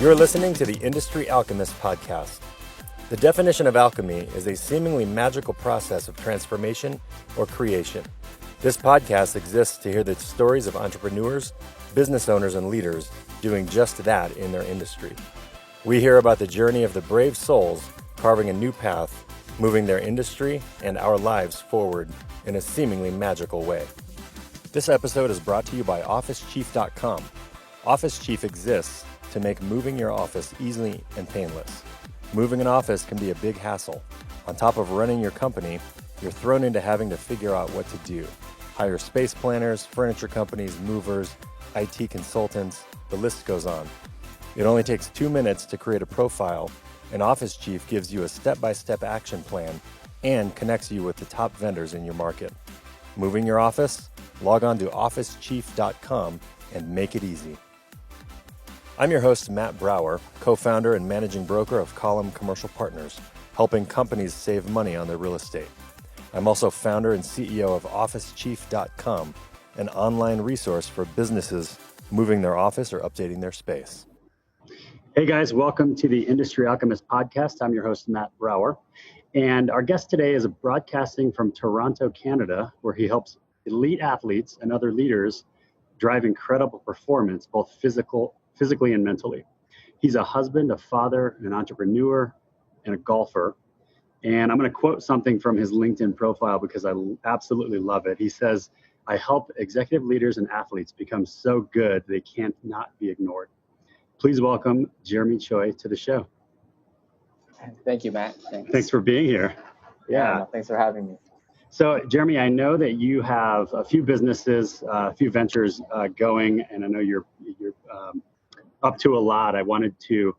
You're listening to the Industry Alchemist podcast. The definition of alchemy is a seemingly magical process of transformation or creation. This podcast exists to hear the stories of entrepreneurs, business owners, and leaders doing just that in their industry. We hear about the journey of the brave souls carving a new path, moving their industry and our lives forward in a seemingly magical way. This episode is brought to you by OfficeChief.com. Office Chief exists to make moving your office easy and painless. Moving an office can be a big hassle. On top of running your company, you're thrown into having to figure out what to do. Hire space planners, furniture companies, movers, IT consultants, the list goes on. It only takes 2 minutes to create a profile, and Office Chief gives you a step-by-step action plan and connects you with the top vendors in your market. Moving your office? Log on to OfficeChief.com and make it easy. I'm your host, Matt Brower, co-founder and managing broker of Column Commercial Partners, helping companies save money on their real estate. I'm also founder and CEO of OfficeChief.com, an online resource for businesses moving their office or updating their space. Hey guys, welcome to the Industry Alchemist podcast. I'm your host, Matt Brower. And our guest today is broadcasting from Toronto, Canada, where he helps elite athletes and other leaders drive incredible performance, both physically and mentally. He's a husband, a father, an entrepreneur, and a golfer. And I'm going to quote something from his LinkedIn profile because I absolutely love it. He says, "I help executive leaders and athletes become so good they can't not be ignored." Please welcome Jeremy Choi to the show. Thank you, Matt. Thanks for being here. Yeah. No, thanks for having me. So, Jeremy, I know that you have a few businesses, a few ventures going, and I know you're up to a lot. I wanted to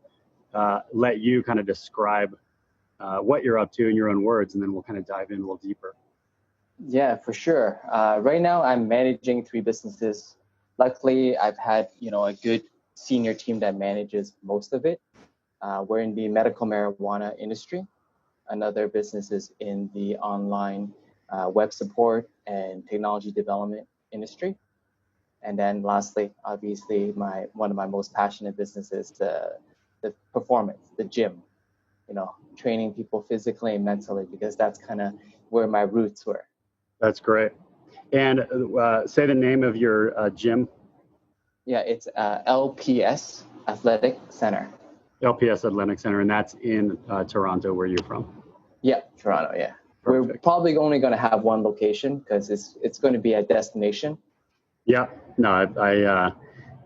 let you kind of describe what you're up to in your own words, and then we'll kind of dive in a little deeper. Yeah, for sure. Right now, I'm managing 3 businesses. Luckily, I've had a good senior team that manages most of it. We're in the medical marijuana industry. Another business is in the online web support and technology development industry. And then lastly, obviously, one of my most passionate businesses, the performance, the gym, training people physically and mentally, because that's kind of where my roots were. That's great. And say the name of your gym. Yeah, it's LPS Athletic Center. LPS Athletic Center, and that's in Toronto, where you're from. Yeah, Toronto, yeah. Perfect. We're probably only going to have one location because it's going to be a destination. Yeah, no,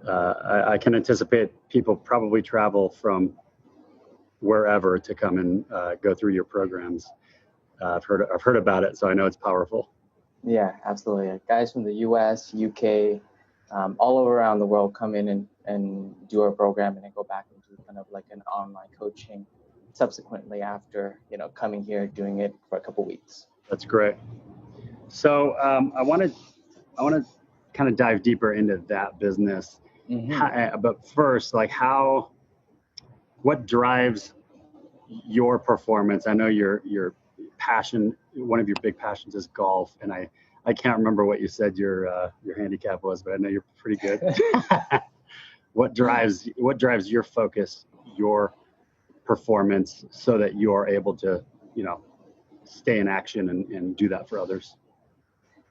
I can anticipate people probably travel from wherever to come and go through your programs. I've heard about it, so I know it's powerful. Yeah, absolutely. Guys from the U.S., U.K., all around the world come in and do our program and then go back and do kind of like an online coaching subsequently after, coming here, doing it for a couple weeks. That's great. So I want to kind of dive deeper into that business. Mm-hmm. But first, what drives your performance? I know your passion, one of your big passions is golf, and I can't remember what you said your handicap was, but I know you're pretty good. What drives your focus, your performance, so that you are able to, stay in action and do that for others?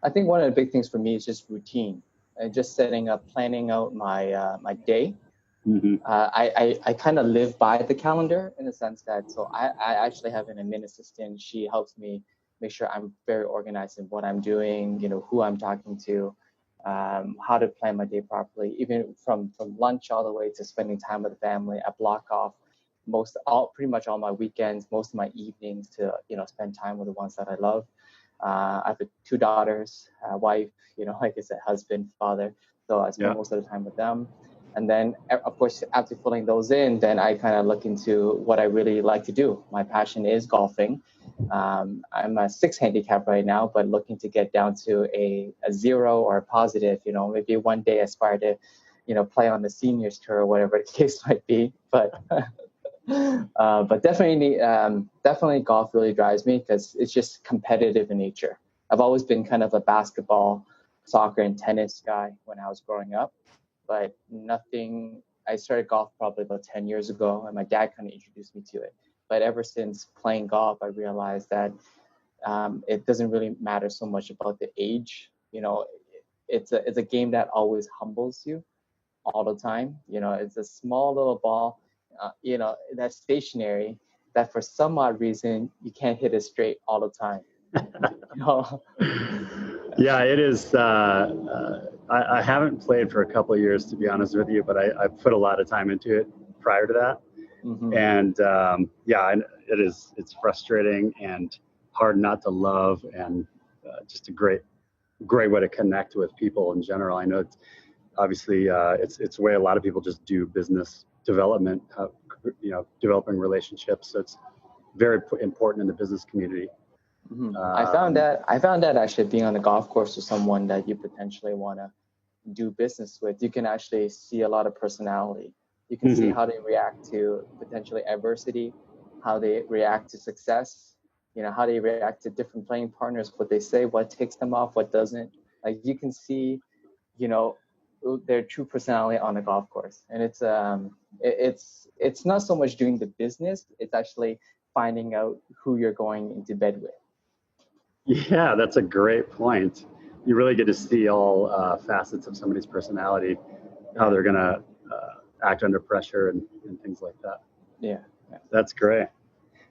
I think one of the big things for me is just routine and just planning out my day. Mm-hmm. I kind of live by the calendar in the sense that, so I actually have an admin assistant. She helps me make sure I'm very organized in what I'm doing, who I'm talking to, how to plan my day properly, even from lunch all the way to spending time with the family. I block off pretty much all my weekends, most of my evenings to, spend time with the ones that I love. I have 2 daughters, a wife, like I said, husband, father. So I spend most of the time with them. And then, of course, after filling those in, then I kind of look into what I really like to do. My passion is golfing. I'm a 6 handicap right now, but looking to get down to a 0 or a positive. Maybe one day aspire to, play on the seniors tour or whatever the case might be. But definitely golf really drives me because it's just competitive in nature. I've always been kind of a basketball, soccer, and tennis guy when I was growing up. But nothing I started golf probably about 10 years ago, and my dad kind of introduced me to it. But ever since playing golf, I realized that it doesn't really matter so much about the age. It's a game that always humbles you all the time. It's a small little ball, that's stationary, that for some odd reason you can't hit it straight all the time. Yeah, it is. I haven't played for a couple of years, to be honest with you, but I put a lot of time into it prior to that. Mm-hmm. And it's frustrating and hard not to love, and just a great way to connect with people in general. I know it's obviously it's the way a lot of people just do business development, developing relationships. So it's very important in the business community. Mm-hmm. I found that actually being on the golf course with someone that you potentially want to do business with, you can actually see a lot of personality. You can see how they react to potentially adversity, how they react to success, how they react to different playing partners, what they say, what takes them off, what doesn't. Like you can see, their true personality on the golf course. And it's not so much doing the business, it's actually finding out who you're going into bed with. Yeah, that's a great point. You really get to see all facets of somebody's personality, how they're going to act under pressure and things like that. Yeah. That's great.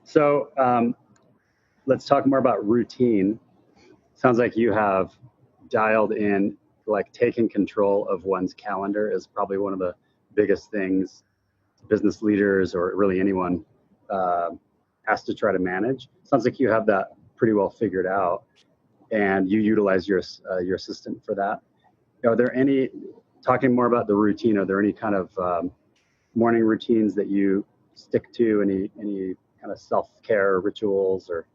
So let's talk more about routine. Sounds like you have dialed in, like taking control of one's calendar is probably one of the biggest things business leaders or really anyone has to try to manage. Sounds like you have that pretty well figured out, and you utilize your assistant for that. Are there any, talking more about the routine, are there any kind of morning routines that you stick to, any kind of self-care rituals or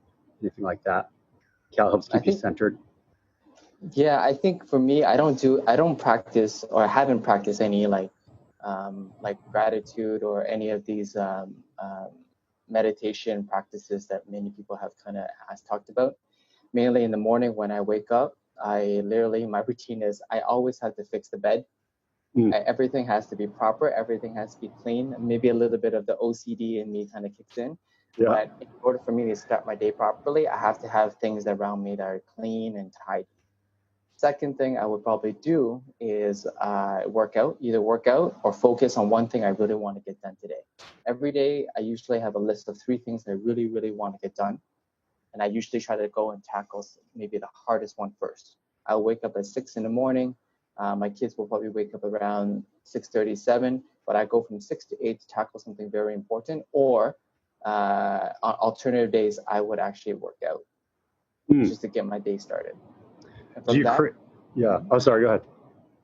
anything like that? Cal helps keep you centered. Yeah, I think for me, I don't practice, or I haven't practiced any like gratitude or any of these meditation practices that many people have kind of talked about. Mainly in the morning when I wake up, my routine is I always have to fix the bed. Everything has to be proper. Everything has to be clean. Maybe a little bit of the OCD in me kind of kicks in. Yeah. But in order for me to start my day properly, I have to have things around me that are clean and tidy. Second thing I would probably do is work out or focus on one thing I really want to get done today. Every day, I usually have a list of 3 things I really, really want to get done. And I usually try to go and tackle maybe the hardest one first. I'll wake up at 6 in the morning. My kids will probably wake up around 6:37, but I go from 6 to 8 to tackle something very important. Or on alternative days, I would actually work out just to get my day started. Yeah. Oh, sorry. Go ahead.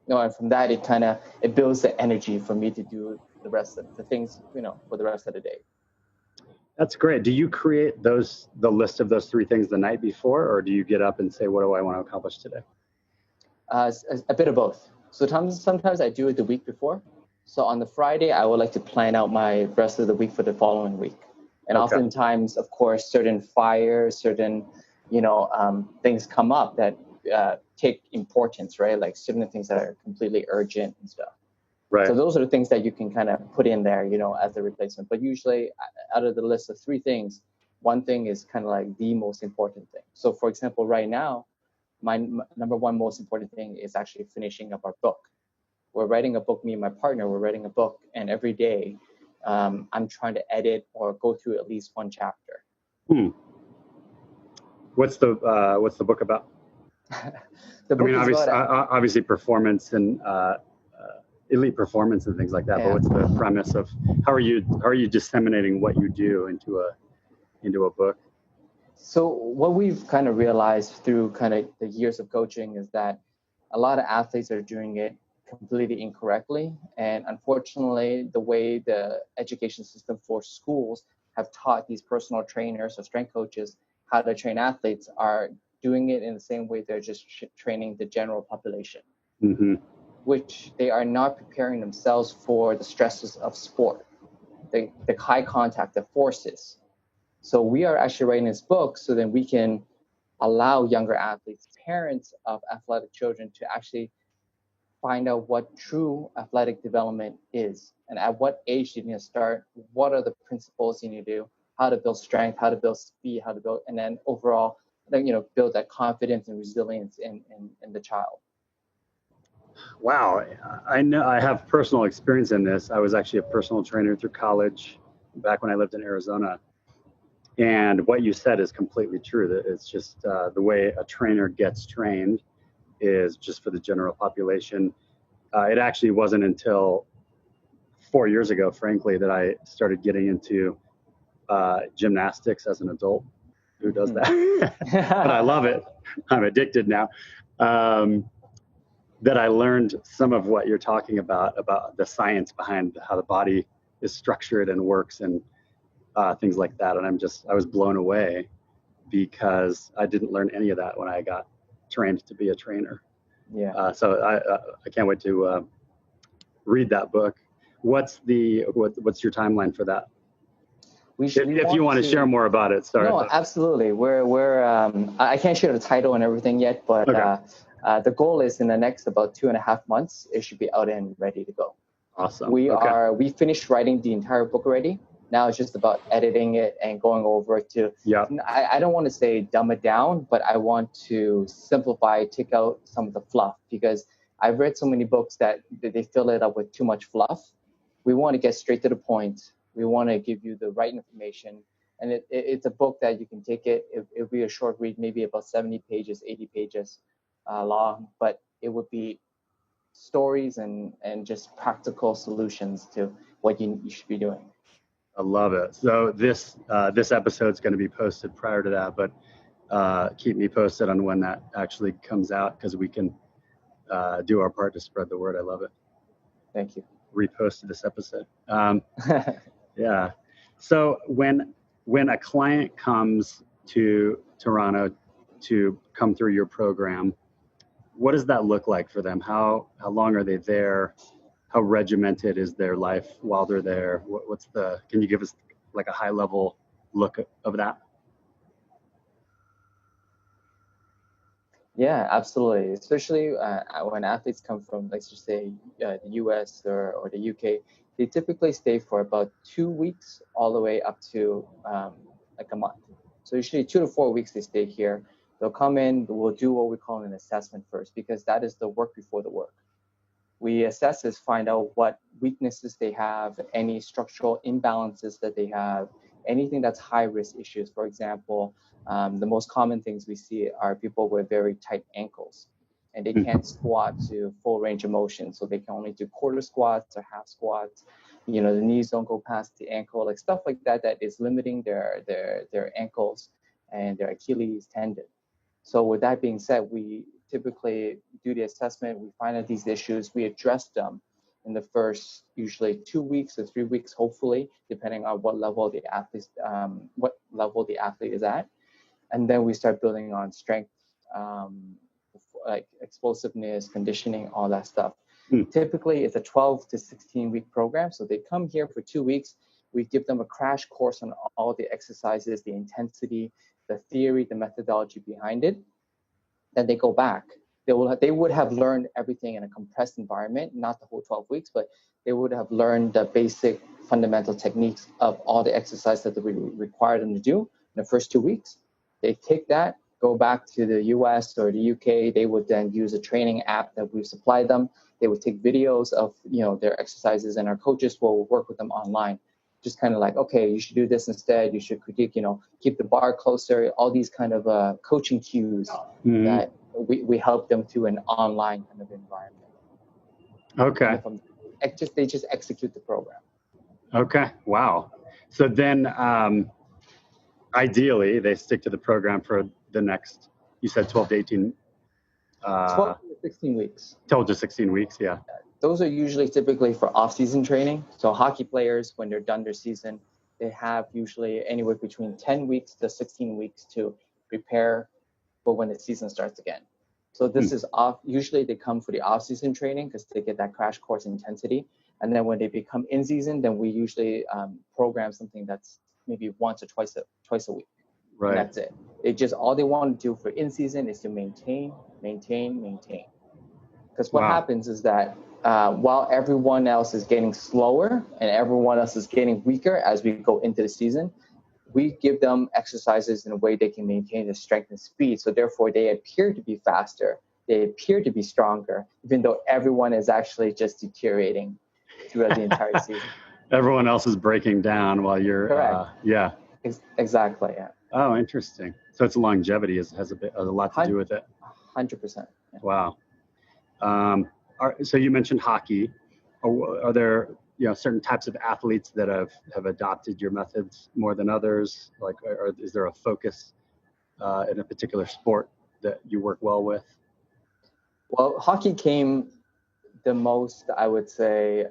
No, and from that, it builds the energy for me to do the rest of the things, for the rest of the day. That's great. Do you create the list of those 3 things the night before, or do you get up and say, what do I want to accomplish today? A bit of both. So sometimes I do it the week before. So on the Friday, I would like to plan out my rest of the week for the following week. And oftentimes, of course, certain fires, certain, things come up that take importance, right? Like certain things that are completely urgent and stuff. Right. So those are the things that you can kind of put in there, as a replacement. But usually out of the list of 3 things, one thing is kind of like the most important thing. So for example, right now, my number 1 most important thing is actually finishing up our book. We're writing a book, me and my partner, we're writing a book. And every day I'm trying to edit or go through at least 1 chapter. What's the book about? Obviously performance and elite performance and things like that. Yeah. But what's the premise of how are you disseminating what you do into a book? So what we've kind of realized through kind of the years of coaching is that a lot of athletes are doing it completely incorrectly. And unfortunately, the way the education system for schools have taught these personal trainers or strength coaches how to train athletes are doing it in the same way they're just training the general population, which they are not preparing themselves for the stresses of sport, the high contact, the forces. So we are actually writing this book so that we can allow younger athletes, parents of athletic children, to actually find out what true athletic development is, and at what age do you need to start, what are the principles you need to do, how to build strength, how to build speed, how to build, and then overall, then, build that confidence and resilience in the child. Wow, I know I have personal experience in this. I was actually a personal trainer through college back when I lived in Arizona. And what you said is completely true. That it's just the way a trainer gets trained is just for the general population. It actually wasn't until 4 years ago, frankly, that I started getting into gymnastics as an adult. Who does that? But I love it. I'm addicted now. That I learned some of what you're talking about the science behind how the body is structured and works and things like that. And I was blown away because I didn't learn any of that when I got trained to be a trainer. Yeah. So I can't wait to read that book. What's your timeline for that? If you want to share more about it, sorry. No, absolutely. We're I can't share the title and everything yet, but okay. The goal is in the next about 2.5 months, it should be out and ready to go. Awesome. We finished writing the entire book already. Now it's just about editing it and going over it to, I don't want to say dumb it down, but I want to simplify, take out some of the fluff, because I've read so many books that they fill it up with too much fluff. We want to get straight to the point. We want to give you the right information. And it's a book that you can take it. It'll be a short read, maybe about 70 pages, 80 pages long, but it would be stories and just practical solutions to what you should be doing. I love it. So this episode is going to be posted prior to that, but keep me posted on when that actually comes out, because we can do our part to spread the word. I love it. Thank you. Reposted this episode. Yeah. So when a client comes to Toronto to come through your program, what does that look like for them? How long are they there? How regimented is their life while they're there? Can you give us like a high level look of that? Yeah, absolutely. Especially when athletes come from, let's just say, the US or the UK, they typically stay for about 2 weeks all the way up to like a month. So usually 2 to 4 weeks they stay here. They'll come in, we'll do what we call an assessment first, because that is the work before the work. We assess is find out what weaknesses they have, any structural imbalances that they have, anything that's high risk issues. For example, the most common things we see are people with very tight ankles, and they can't squat to full range of motion. So they can only do quarter squats or half squats. The knees don't go past the ankle, like stuff like that is limiting their ankles and their Achilles tendon. So with that being said, we typically do the assessment, we find out these issues, we address them in the first usually 2 weeks or 3 weeks, hopefully, depending on what level the athlete is at. And then we start building on strength, like explosiveness, conditioning, all that stuff. Typically, it's a 12 to 16 week program. So they come here for 2 weeks. We give them a crash course on all the exercises, the intensity, the theory, the methodology behind it. Then they go back. They would have learned everything in a compressed environment, not the whole 12 weeks, but they would have learned the basic fundamental techniques of all the exercises that we require them to do in the first 2 weeks. They take that, go back to the US or the UK. They would then use a training app that we've supplied them. They would take videos of their exercises, and our coaches will work with them online. Just kind of like, okay, you should do this instead. You should critique, keep the bar closer. All these kind of coaching cues that we help them through an online kind of environment. Okay. They just execute the program. Okay. Wow. So then, ideally, they stick to the program for the next, you said 12 to 18. 12 to 16 weeks. 12 to 16 weeks, yeah. Those are usually typically for off-season training. So hockey players, when they're done their season, they have usually anywhere between 10 weeks to 16 weeks to prepare for when the season starts again. So this is off. Usually they come for the off-season training because they get that crash course intensity. And then when they become in season, then we usually program something that's maybe once or twice a week. Right. And that's it. All they want to do for in season is to maintain. Because Because what happens is that while everyone else is getting slower and everyone else is getting weaker as we go into the season, we give them exercises in a way they can maintain the strength and speed. So therefore, they appear to be faster. They appear to be stronger, even though everyone is actually just deteriorating throughout the entire season. Everyone else is breaking down while you're, correct. Exactly, yeah. Oh, interesting. So it's longevity has a lot to do with it. 100%. Yeah. Wow. So you mentioned hockey. Are there certain types of athletes that have adopted your methods more than others? Like, or is there a focus in a particular sport that you work well with? Well, hockey came the most, I would say,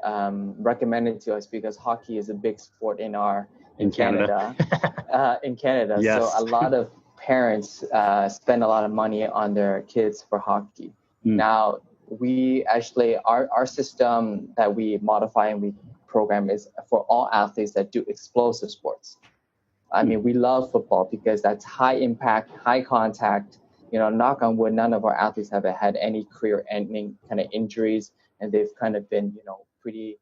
recommended to us because hockey is a big sport in Canada. In Canada. Yes. So a lot of parents spend a lot of money on their kids for hockey. Now, we actually, our system that we modify and we program is for all athletes that do explosive sports. I mean, we love football because that's high impact, high contact. Knock on wood, none of our athletes have had any career-ending kind of injuries, and they've kind of been, pretty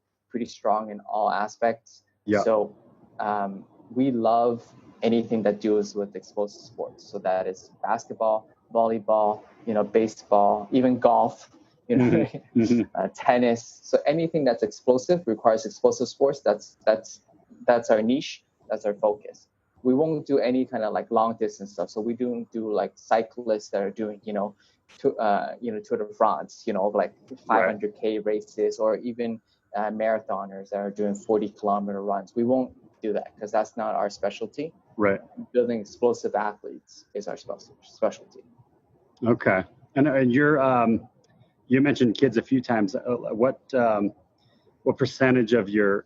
strong in all aspects. Yeah. So we love anything that deals with explosive sports. So that is basketball, volleyball, baseball, even golf, tennis. So anything that's explosive requires explosive sports. That's our niche. That's our focus. We won't do any kind of like long distance stuff. So we don't do like cyclists that are doing, Tour de France, like 500K races, or even marathoners that are doing 40-kilometer runs. We won't do that because that's not our specialty. Right. Building explosive athletes is our specialty. Okay. And you mentioned kids a few times. What percentage of your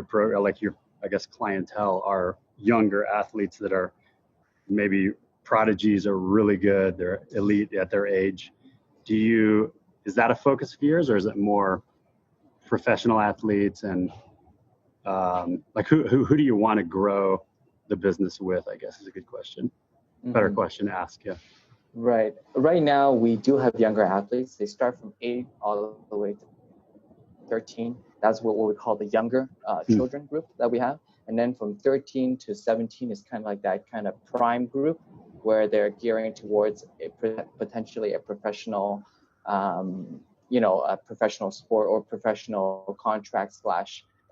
program, like your, I guess, clientele, are younger athletes that are maybe prodigies or really good, they're elite at their age? Is that a focus of yours, or is it more professional athletes? And like who do you want to grow the business with, I guess, is a good question. Better question to ask. Yeah. Right. Right now, we do have younger athletes. They start from 8 all the way to 13. That's what we call the younger children group that we have. And then from 13 to 17 is kind of like that kind of prime group where they're gearing towards potentially a professional, a professional sport or professional contract /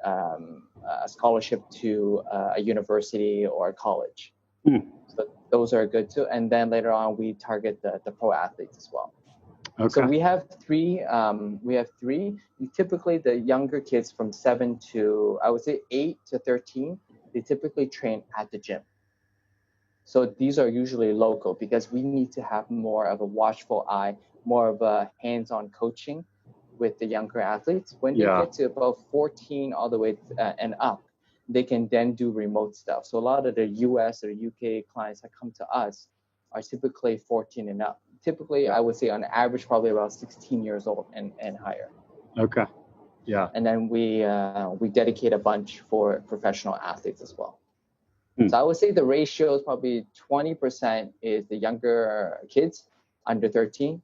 a scholarship to a university or a college. So those are good too. And then later on, we target the pro athletes as well. Okay. So we have three. Typically, the younger kids from 7 to, I would say, 8 to 13, they typically train at the gym. So these are usually local because we need to have more of a watchful eye, more of a hands-on coaching with the younger athletes. When they get to about 14 all the way and up, they can then do remote stuff. So a lot of the US or UK clients that come to us are typically 14 and up. Typically, I would say on average, probably about 16 years old and higher. Okay. Yeah. And then we dedicate a bunch for professional athletes as well. So I would say the ratio is probably 20% is the younger kids under 13.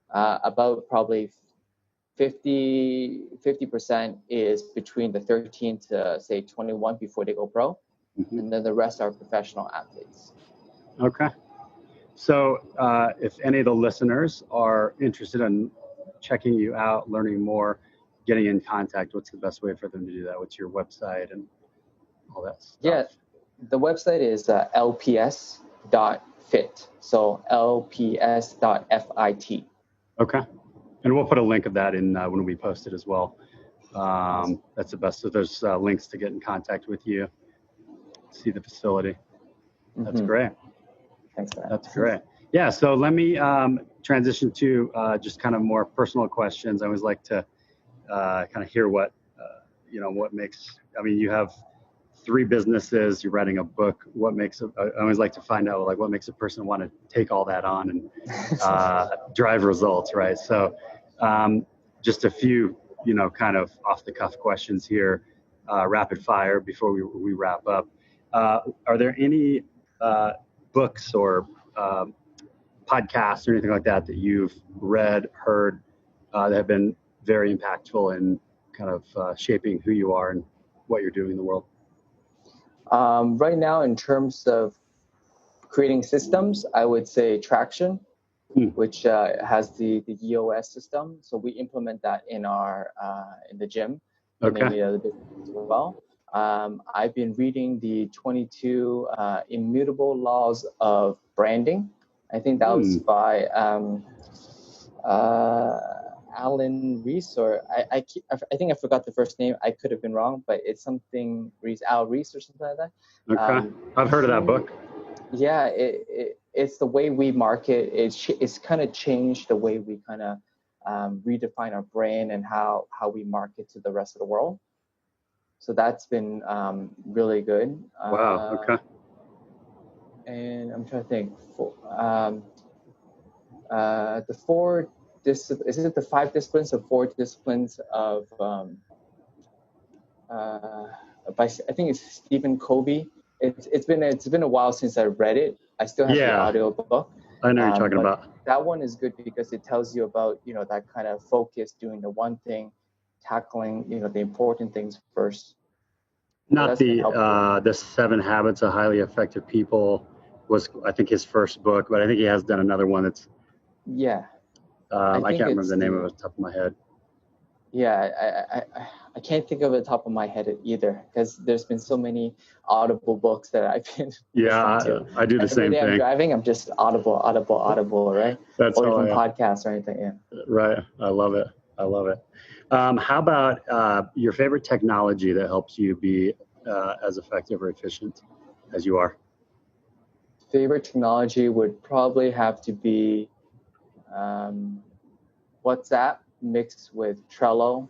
About probably 50% is between the 13 to say 21 before they go pro. And then the rest are professional athletes. Okay. So if any of the listeners are interested in checking you out, learning more, getting in contact, what's the best way for them to do that? What's your website and all that stuff? Yeah, the website is lps.fit. So lps.fit. Okay. And we'll put a link of that in when we post it as well. That's the best. So there's links to get in contact with you, see the facility. That's great. Thanks for that. That's great. Yeah. So let me transition to just kind of more personal questions. I always like to kind of hear what makes, you have 3 businesses, you're writing a book. I always like to find out what makes a person want to take all that on and drive results, right? So just a few, kind of off the cuff questions here, rapid fire before we wrap up. Are there any books or podcasts or anything like that you've read, heard, that have been very impactful in kind of shaping who you are and what you're doing in the world? Right now, in terms of creating systems, I would say Traction, which has the EOS system. So we implement that in our in the gym, and maybe other businesses as well. I've been reading the 22 Immutable Laws of Branding. I think that was by Alan Reese, or I think I forgot the first name. I could have been wrong, but it's something Reese, Al Reese or something like that. Okay, I've heard of that book. Yeah, it's the way we market. It's kind of changed the way we kind of redefine our brand and how we market to the rest of the world. So that's been really good. Wow. Okay. And I'm trying to think. The four is it the 5 disciplines or 4 disciplines of by I think it's Stephen Covey. It's been a while since I read it. I still have the audio book. I know you're talking about. That one is good because it tells you about, that kind of focus, doing the one thing, tackling, the important things first. Not the 7 Habits of Highly Effective People was, I think, his first book, but I think he has done another one that's. Yeah. I can't remember the name of it off the top of my head. Yeah, I can't think of it top of my head either, because there's been so many Audible books that I've been listening to. I do the same thing. I'm driving, I'm just Audible, right? That's or even podcasts or anything, yeah. Right, I love it. How about your favorite technology that helps you be as effective or efficient as you are? Favorite technology would probably have to be WhatsApp mixed with Trello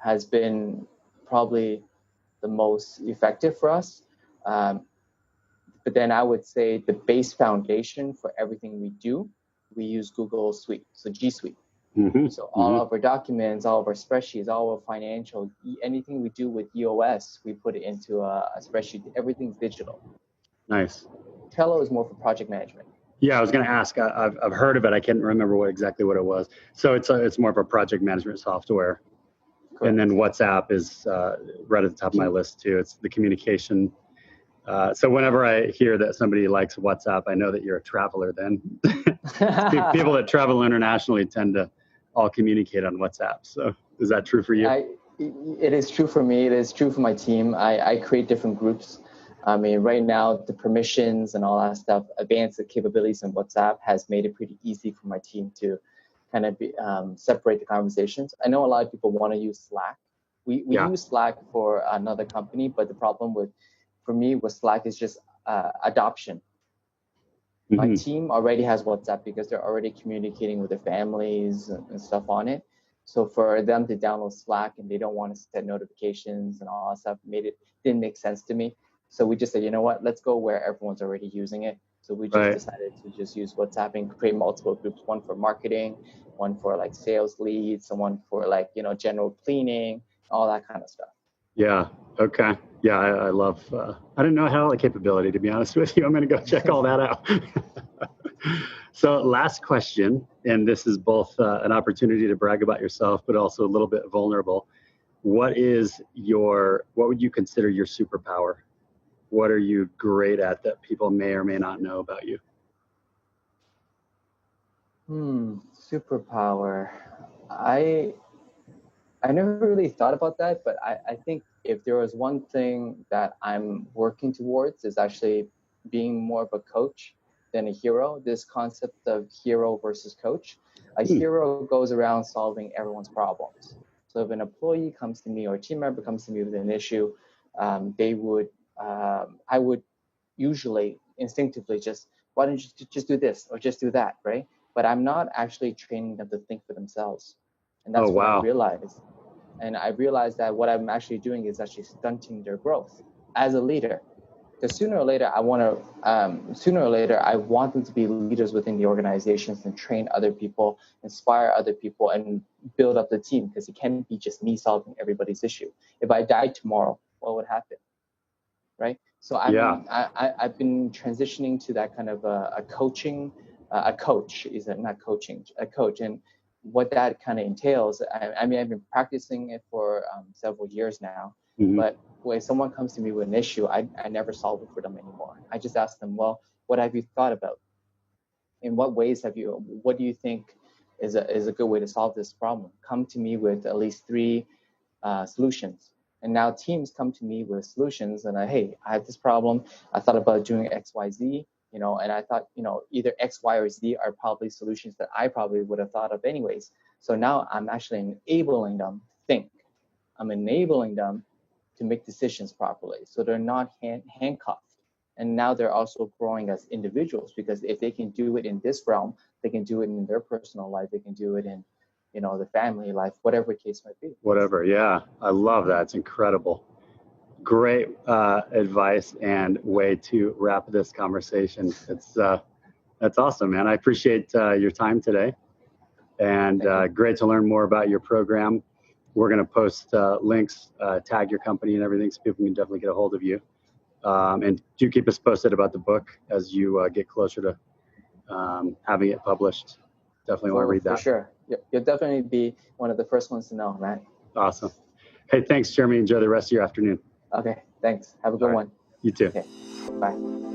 has been probably the most effective for us. But then I would say the base foundation for everything we do, we use Google Suite, so G Suite. So all of our documents, all of our spreadsheets, all of our financial, anything we do with EOS, we put it into a spreadsheet. Everything's digital. Nice. Trello is more for project management. Yeah, I was going to ask. I've heard of it. I can't remember exactly what it was. So it's more of a project management software. Correct. And then WhatsApp is right at the top of my list too. It's the communication. So whenever I hear that somebody likes WhatsApp, I know that you're a traveler. Then people that travel internationally tend to all communicate on WhatsApp. So is that true for you? It is true for me. It is true for my team. I create different groups. I mean, right now, the permissions and all that stuff, advanced capabilities in WhatsApp has made it pretty easy for my team to kind of separate the conversations. I know a lot of people want to use Slack. We use Slack for another company, but the problem for me with Slack is just adoption. My team already has WhatsApp because they're already communicating with their families and stuff on it. So for them to download Slack and they don't want to set notifications and all that stuff didn't make sense to me. So we just said, you know what, let's go where everyone's already using it. So we just decided to just use WhatsApp and create multiple groups, one for marketing, one for like sales leads, and one for like, general cleaning, all that kind of stuff. Yeah. Okay. Yeah. I love, I didn't know I had all the capability, to be honest with you. I'm going to go check all that out. So last question, and this is both an opportunity to brag about yourself, but also a little bit vulnerable. What would you consider your superpower? What are you great at that people may or may not know about you? Superpower. I never really thought about that, but I think if there was one thing that I'm working towards is actually being more of a coach than a hero. This concept of hero versus coach. A hero goes around solving everyone's problems. So if an employee comes to me or a team member comes to me with an issue, I would usually instinctively why don't you just do this or just do that, right? But I'm not actually training them to think for themselves. And that's what I realized. And I realized that what I'm actually doing is actually stunting their growth as a leader. Because sooner or later, I want them to be leaders within the organizations and train other people, inspire other people, and build up the team. Because it can't be just me solving everybody's issue. If I died tomorrow, what would happen? Right? So I've been transitioning to that kind of a coach, and what that kind of entails, I mean, I've been practicing it for several years now, but when someone comes to me with an issue, I never solve it for them anymore. I just ask them, well, what have you thought about? In what ways what do you think is a good way to solve this problem? Come to me with at least 3 solutions. And now teams come to me with solutions, and hey, I have this problem. I thought about doing X, Y, Z, and I thought, either X, Y, or Z are probably solutions that I probably would have thought of anyways. So now I'm actually enabling them to think. I'm enabling them to make decisions properly. So they're not handcuffed. And now they're also growing as individuals, because if they can do it in this realm, they can do it in their personal life. They can do it in, the family life, whatever the case might be. Whatever. Yeah. I love that. It's incredible. Great advice and way to wrap this conversation. That's awesome, man. I appreciate your time today, and great to learn more about your program. We're going to post links, tag your company and everything, so people can definitely get a hold of you. And do keep us posted about the book as you get closer to having it published. Definitely want to read that. For sure. You'll definitely be one of the first ones to know, Matt. Awesome. Hey, thanks, Jeremy. Enjoy the rest of your afternoon. Okay, thanks. Have a good one. You too. Okay, bye.